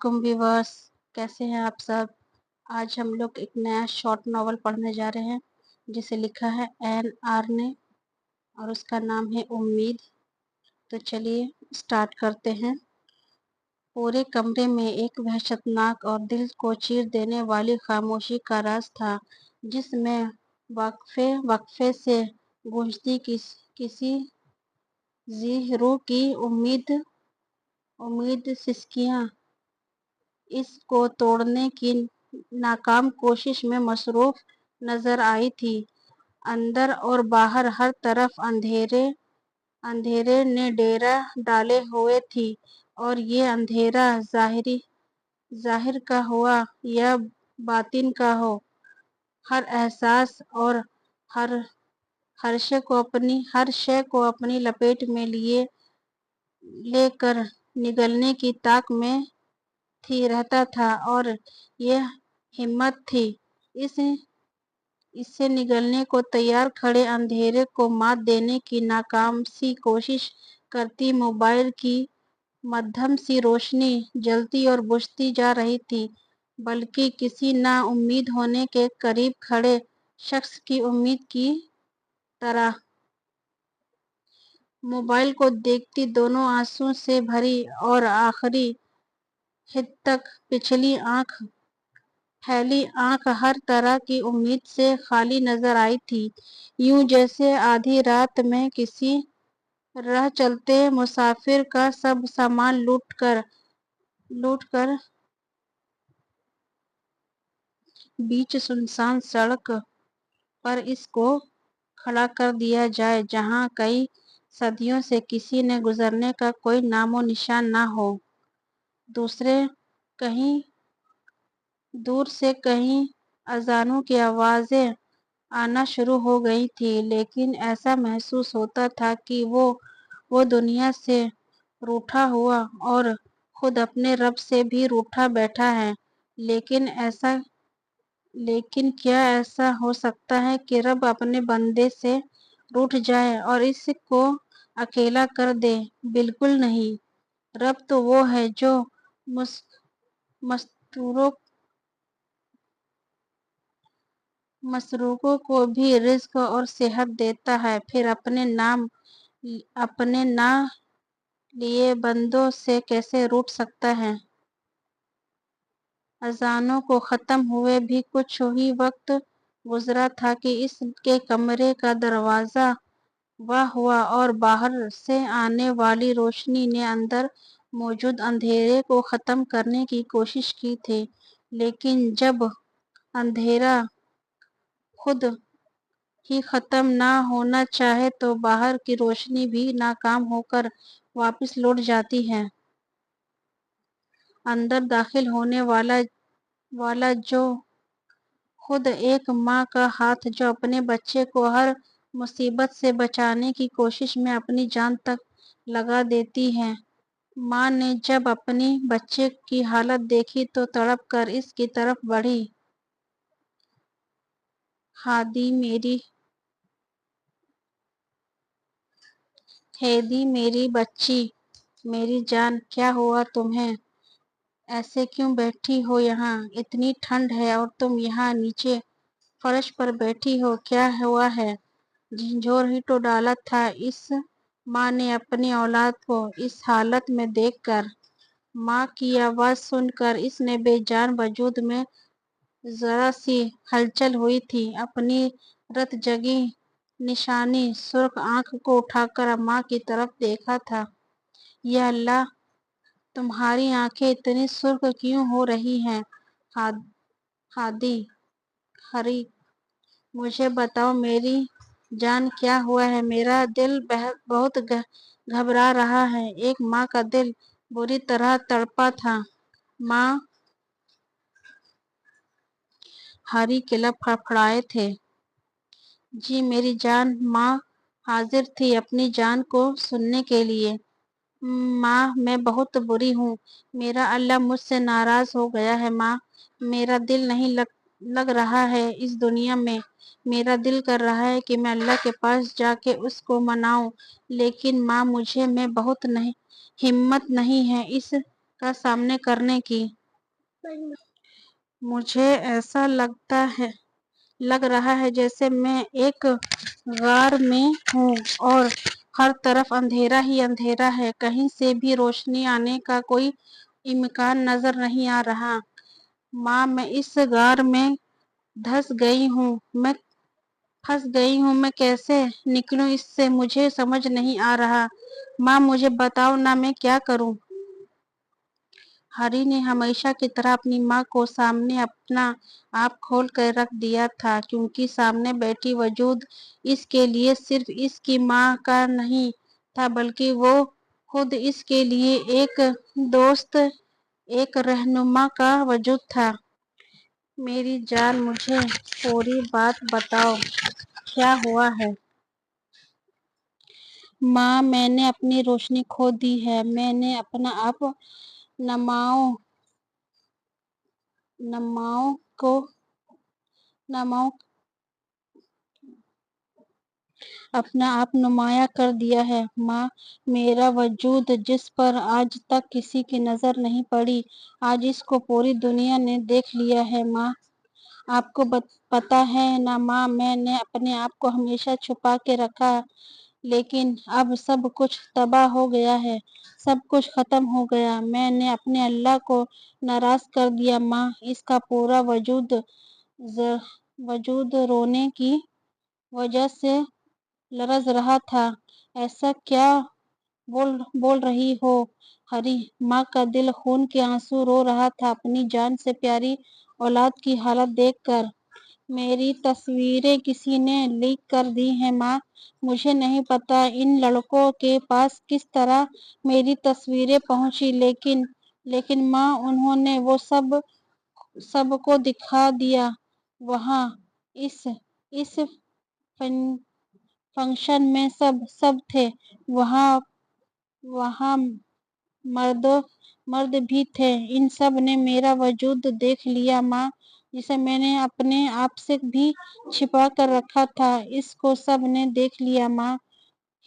Viewers, कैसे हैं आप सब। आज हम लोग एक नया शॉर्ट नॉवल पढ़ने जा रहे हैं जिसे लिखा है एन आर ने और उसका नाम है उम्मीद। तो चलिए स्टार्ट करते हैं। पूरे कमरे में एक वहशतनाक और दिल को चीर देने वाली खामोशी का राज था, जिसमें वक्फे वक्फे से गूंजती किसी जी रूह की उम्मीद सिसकियां इसको तोड़ने की नाकाम कोशिश में मसरूफ नजर आई थी। अंदर और बाहर हर तरफ अंधेरे ने डेरा डाले हुए थी, और ये अंधेरा जाहिर का हुआ या बातिन का हो, हर एहसास और हर हर शय को अपनी लपेट में लिए लेकर निगलने की ताक में थी रहता था। और यह हिम्मत थी इस इससे निगलने को तैयार खड़े अंधेरे को मात देने की नाकाम सी कोशिश करती। मोबाइल की मध्यम सी रोशनी जलती और बुझती जा रही थी, बल्कि किसी ना उम्मीद होने के करीब खड़े शख्स की उम्मीद की तरह। मोबाइल को देखती दोनों आंसू से भरी और आखिरी हित तक फैली आंख हर तरह की उम्मीद से खाली नजर आई थी। यूं जैसे आधी रात में किसी राह चलते मुसाफिर का सब सामान लूट कर बीच सुनसान सड़क पर इसको खड़ा कर दिया जाए, जहां कई सदियों से किसी ने गुजरने का कोई नामो निशान ना हो। दूर से कहीं अजानों की आवाजें आना शुरू हो गई थी, लेकिन ऐसा महसूस होता था कि वो दुनिया से रूठा हुआ और खुद अपने रब से भी रूठा बैठा है। लेकिन क्या ऐसा हो सकता है कि रब अपने बंदे से रूठ जाए और इसको अकेला कर दे? बिल्कुल नहीं। रब तो वो है जो मस्तूरों मसरूकों को भी रिज्क और सेहत देता है, फिर अपने ना लिए बंदों से कैसे रूठ सकता है? अजानों को खत्म हुए भी कुछ ही वक्त गुजरा था कि इसके कमरे का दरवाजा वाह हुआ और बाहर से आने वाली रोशनी ने अंदर मौजूद अंधेरे को खत्म करने की कोशिश की थी। लेकिन जब अंधेरा खुद ही खत्म ना होना चाहे तो बाहर की रोशनी भी नाकाम होकर वापस लौट जाती है। अंदर दाखिल होने वाला जो खुद एक माँ का हाथ, जो अपने बच्चे को हर मुसीबत से बचाने की कोशिश में अपनी जान तक लगा देती है। माँ ने जब अपनी बच्चे की हालत देखी तो तड़प कर इसकी तरफ बढ़ी। हेदी मेरी बच्ची, मेरी जान, क्या हुआ तुम्हें? ऐसे क्यों बैठी हो यहाँ? इतनी ठंड है और तुम यहाँ नीचे फर्श पर बैठी हो, क्या हुआ है? झंझोर ही तो डाला था। इस माँ ने अपनी औलाद को इस हालत में देखकर, माँ की आवाज सुनकर इसने बेजान वजूद में जरा सी हलचल हुई थी। अपनी रत जगी निशानी सुर्ख आंख को उठाकर माँ की तरफ देखा था। या अल्लाह, तुम्हारी आंखें इतनी सुर्ख क्यों हो रही हैं? हादी हरी, मुझे बताओ मेरी जान, क्या हुआ है? मेरा दिल बहुत घबरा रहा है। एक माँ का दिल बुरी तरह तड़पा था। माँ हरी के लब फड़फड़ाए थे। जी मेरी जान। माँ हाजिर थी अपनी जान को सुनने के लिए। माँ, मैं बहुत बुरी हूँ। मेरा अल्लाह मुझसे नाराज हो गया है। माँ, मेरा दिल नहीं लग रहा है इस दुनिया में। मेरा दिल कर रहा है कि मैं अल्लाह के पास जाके उसको मनाऊं, लेकिन माँ मुझे में बहुत नहीं हिम्मत नहीं है। इस का सामना करने की। मुझे ऐसा लग रहा है जैसे मैं एक गार में हूँ और हर तरफ अंधेरा ही अंधेरा है, कहीं से भी रोशनी आने का कोई इम्कान नजर नहीं आ रहा। माँ, मैं इस गार में धंस गई हूँ, मैं फंस गई हूँ, मैं कैसे निकलूं इससे मुझे समझ नहीं आ रहा। माँ, मुझे बताओ ना, मैं क्या करूं। हरी ने हमेशा की तरह अपनी माँ को सामने अपना आप खोल कर रख दिया था, क्योंकि सामने बैठी वजूद इसके लिए सिर्फ इसकी माँ का नहीं था, बल्कि वो खुद इसके लिए एक दोस्त, एक रहनुमा का वजूद था। मेरी जान, मुझे पूरी बात बताओ, क्या हुआ है। माँ, मैंने अपनी रोशनी खो दी है, मैंने अपना आप नमाओ नमाओ को नमाओ अपना आप नुमाया कर दिया है। माँ, मेरा वजूद जिस पर आज तक किसी की नजर नहीं पड़ी, आज इसको पूरी दुनिया ने देख लिया है। माँ, आपको पता है ना माँ, मैंने अपने आप को हमेशा छुपा के रखा, लेकिन अब सब कुछ तबाह हो गया है, सब कुछ खत्म हो गया। मैंने अपने अल्लाह को नाराज कर दिया। माँ, इसका पूरा वजूद रोने की वजह से लरज रहा था। ऐसा क्या बोल रही हो हरी। माँ का दिल खून के आंसू रो रहा था अपनी जान से प्यारी औलाद की हालत देखकर। मेरी तस्वीरें किसी ने लीक कर दी हैं माँ, मुझे नहीं पता इन लड़कों के पास किस तरह मेरी तस्वीरें पहुंची, लेकिन माँ, उन्होंने वो सबको दिखा दिया। वहाँ इस फंक्शन में सब थे। वहाँ वहाँ मर्द मर्द भी थे। इन सब ने मेरा वजूद देख लिया माँ, जिसे मैंने अपने आप से भी छिपा कर रखा था, इसको सब ने देख लिया माँ।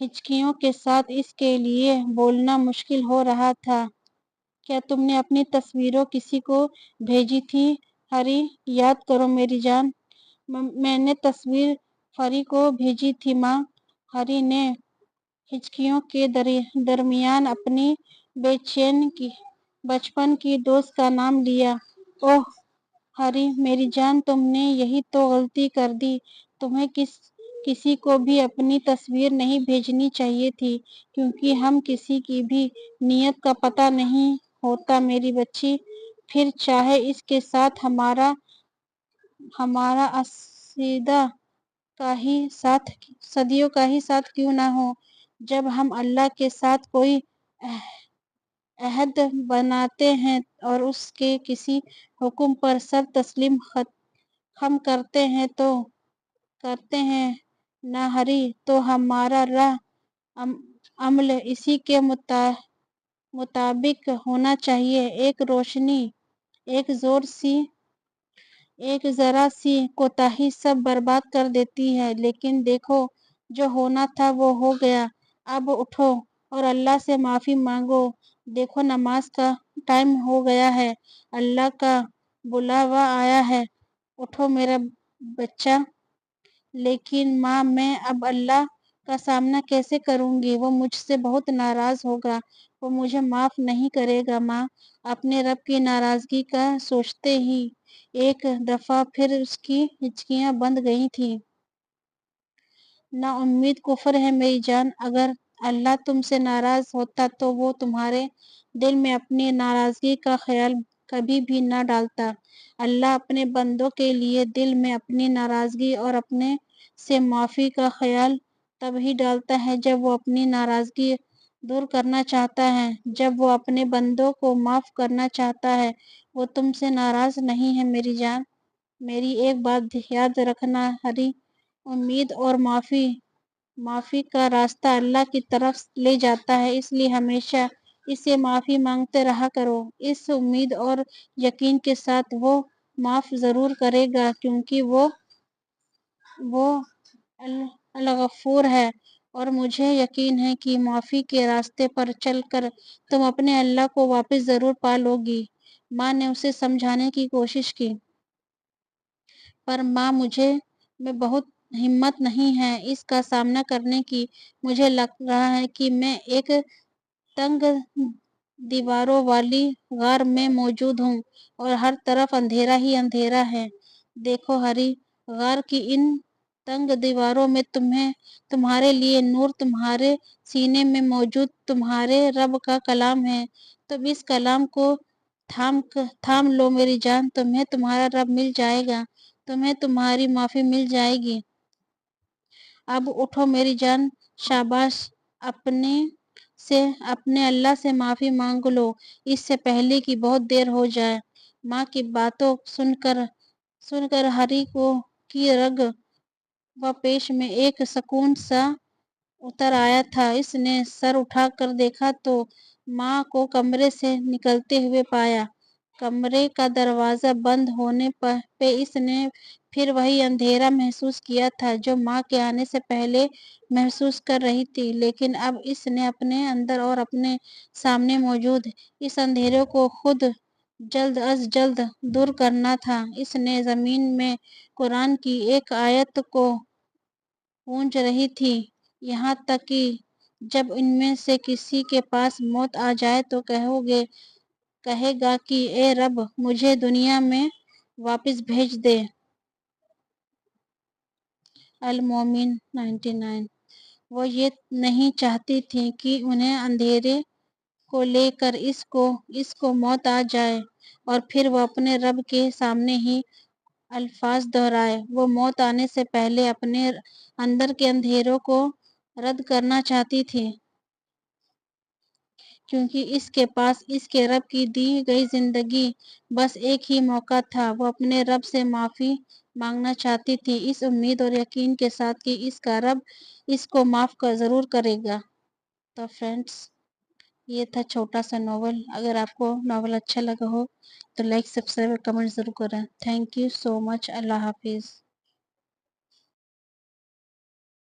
हिचकियों के साथ इसके लिए बोलना मुश्किल हो रहा था। क्या तुमने अपनी तस्वीरों किसी को भेजी थी हरी? याद करो मेरी जान। मैंने तस्वीर फरी को भेजी थी माँ। हरी ने हिचकियों के दरमियान अपनी बेचैन की बचपन की दोस्त का नाम लिया। ओह हरी, मेरी जान, तुमने यही तो गलती कर दी। तुम्हें किसी को भी अपनी तस्वीर नहीं भेजनी चाहिए थी, क्योंकि हम किसी की भी नीयत का पता नहीं होता मेरी बच्ची। फिर चाहे इसके साथ हमारा असीदा का ही साथ सदियों का ही साथ क्यों ना हो। जब हम अल्लाह के साथ कोई अहद बनाते हैं और उसके किसी हुक्म पर सब तस्लीम हम करते हैं ना हरी, तो हमारा अम, अमल इसी के मुताबिक होना चाहिए। एक जरा सी कोताही सब बर्बाद कर देती है। लेकिन देखो, जो होना था वो हो गया। अब उठो और अल्लाह से माफी मांगो। देखो, नमाज का टाइम हो गया है, अल्लाह का बुलावा आया है। उठो मेरा बच्चा। लेकिन माँ, मैं अब अल्लाह का सामना कैसे करूंगी? वो मुझसे बहुत नाराज होगा, वो मुझे माफ नहीं करेगा। माँ, अपने रब की नाराजगी का सोचते ही एक दफा फिर उसकी हिचकियां बंद गई थी। ना उम्मीद कुफर है मेरी जान। अगर अल्लाह तुमसे नाराज होता तो वो तुम्हारे दिल में अपनी नाराजगी का ख्याल कभी भी न डालता। अल्लाह अपने बंदों के लिए दिल में अपनी नाराजगी और अपने से माफी का ख्याल तब ही डालता है जब वो अपनी नाराजगी दूर करना चाहता है, जब वो अपने बंदों को माफ करना चाहता है। वो तुमसे नाराज नहीं है मेरी जान। मेरी एक बात याद रखना हरी, उम्मीद और माफी का रास्ता अल्लाह की तरफ ले जाता है, इसलिए हमेशा इससे माफी मांगते रहा करो, इस उम्मीद और यकीन के साथ वो माफ जरूर करेगा, क्योंकि वो अल गफूर है, और मुझे यकीन है कि माफ़ी के रास्ते पर चलकर तुम अपने अल्लाह को वापस ज़रूर पा लोगी। माँ ने उसे समझाने की कोशिश की, पर माँ मुझे में बहुत हिम्मत नहीं है इसका सामना करने की। मुझे लग रहा है कि मैं एक तंग दीवारों वाली गार में मौजूद हूँ और हर तरफ अंधेरा ही अंधेरा है। देखो हरी, गार की इन तंग दीवारों में तुम्हारे लिए नूर तुम्हारे सीने में मौजूद तुम्हारे रब का कलाम है। तुम इस कलाम को थाम लो मेरी जान, तुम्हें तुम्हारा रब मिल जाएगा, तुम्हें तुम्हारी माफ़ी मिल जाएगी। अब उठो मेरी जान, शाबाश, अपने अपने अल्लाह से माफ़ी मांग लो, इससे पहले कि बहुत देर हो जाए। माँ की बातों सुनकर हरी को की रग व पेश में एक सुकून सा उतर आया था। इसने सर उठाकर देखा तो माँ को कमरे से निकलते हुए पाया। कमरे का दरवाजा बंद होने पे इसने फिर वही अंधेरा महसूस किया था जो माँ के आने से पहले महसूस कर रही थी, लेकिन अब इसने अपने अंदर और अपने सामने मौजूद इस अंधेरे को खुद जल्द अज जल्द दूर करना था। इसने जमीन में कुरान की एक आयत को गूंज रही थी, यहाँ तक कि जब इनमें से किसी के पास मौत आ जाए तो कहेगा कि ए रब, मुझे दुनिया में वापस भेज दे। अल मोमिन 99। वो ये नहीं चाहती थी कि उन्हें अंधेरे को लेकर इसको मौत आ जाए और फिर वो अपने रब के सामने ही अल्फाज दोहराए। वो मौत आने से पहले अपने अंदर के अंधेरों को रद्द करना चाहती थी, क्योंकि इसके पास इसके रब की दी गई जिंदगी बस एक ही मौका था। वो अपने रब से माफ़ी मांगना चाहती थी, इस उम्मीद और यकीन के साथ कि इसका रब इसको माफ़ कर ज़रूर करेगा। तो फ्रेंड्स, ये था छोटा सा नॉवल। अगर आपको नॉवल अच्छा लगा हो तो लाइक, सब्सक्राइब और कमेंट ज़रूर करें। Thank you so much. अल्लाह हाफिज़।